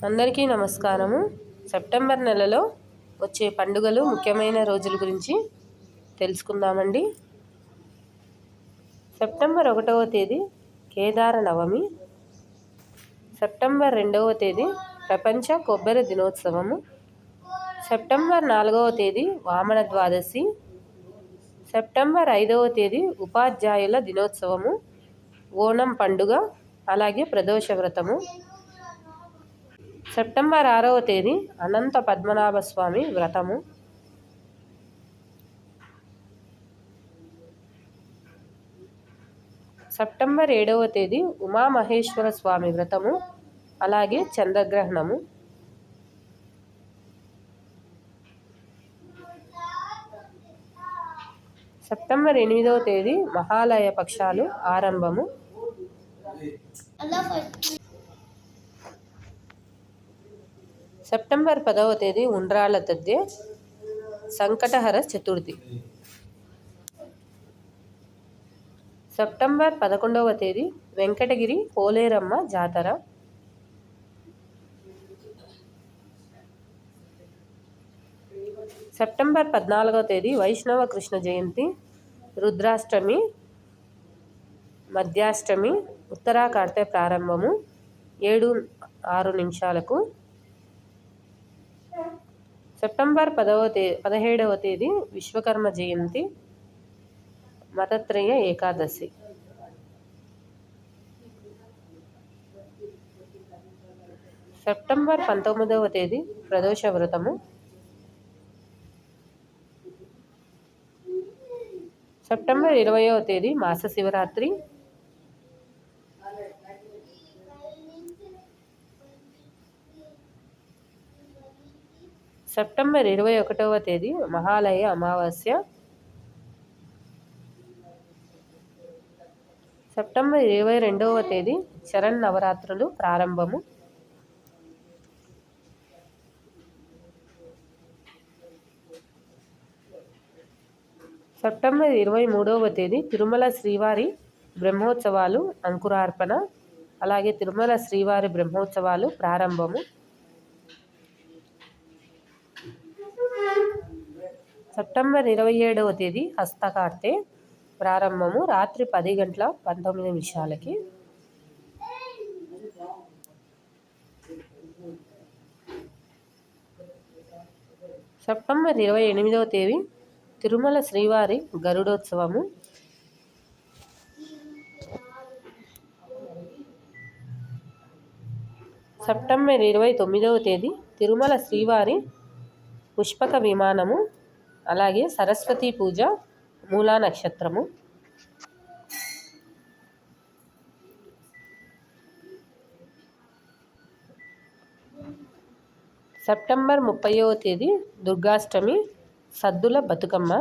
అందరికీ నమస్కారము. సెప్టెంబర్ నెలలో వచ్చే పండుగలు ముఖ్యమైన రోజుల గురించి తెలుసుకుందామండి. సెప్టెంబర్ 1వ తేదీ కేదార నవమి. సెప్టెంబర్ 2వ తేదీ ప్రపంచ కొబ్బరి దినోత్సవము. సెప్టెంబర్ 4వ తేదీ వామన ద్వాదశి. సెప్టెంబర్ 5వ తేదీ ఉపాధ్యాయుల దినోత్సవము, ఓణం పండుగ, అలాగే ప్రదోష వ్రతము. సెప్టెంబర్ 6వ తేదీ అనంత పద్మనాభ స్వామి వ్రతము. సెప్టెంబర్ 7వ తేదీ ఉమామహేశ్వర స్వామి వ్రతము, అలాగే చంద్రగ్రహణము. సెప్టెంబర్ 8వ తేదీ మహాలయ పక్షాలు ఆరంభము. సెప్టెంబర్ 10వ తేదీ ఉండ్రాళ్ళ తద్దె, సంకటహర చతుర్థి. సెప్టెంబర్ 11వ తేదీ వెంకటగిరి పోలేరమ్మ జాతర. సెప్టెంబర్ 14వ తేదీ వైష్ణవ కృష్ణ జయంతి, రుద్రాష్టమి, మధ్యాష్టమి, ఉత్తరాకార్తె ప్రారంభము 7:06 సెప్టెంబర్ 17వ తేదీ విశ్వకర్మ జయంతి, మతత్రయ ఏకాదశి. సెప్టెంబర్ 19వ తేదీ ప్రదోష వ్రతము. సెప్టెంబర్ 20వ తేదీ మాస శివరాత్రి. సెప్టెంబర్ 21వ తేదీ మహాలయ అమావాస్య. సెప్టెంబర్ 22వ తేదీ శరన్నవరాత్రులు ప్రారంభము. సెప్టెంబర్ 23వ తేదీ తిరుమల శ్రీవారి బ్రహ్మోత్సవాలు అంకురార్పణ, అలాగే తిరుమల శ్రీవారి బ్రహ్మోత్సవాలు ప్రారంభము. సెప్టెంబర్ 27వ తేదీ హస్తకార్తె ప్రారంభము రాత్రి 10:19 సెప్టెంబర్ 28వ తేదీ తిరుమల శ్రీవారి గరుడోత్సవము. సెప్టెంబర్ 29వ తేదీ తిరుమల శ్రీవారి పుష్పక విమానము, అలాగే సరస్వతీ పూజ, మూలా నక్షత్రము. సెప్టెంబర్ 30వ తేదీ దుర్గాష్టమి, సద్దుల బతుకమ్మ.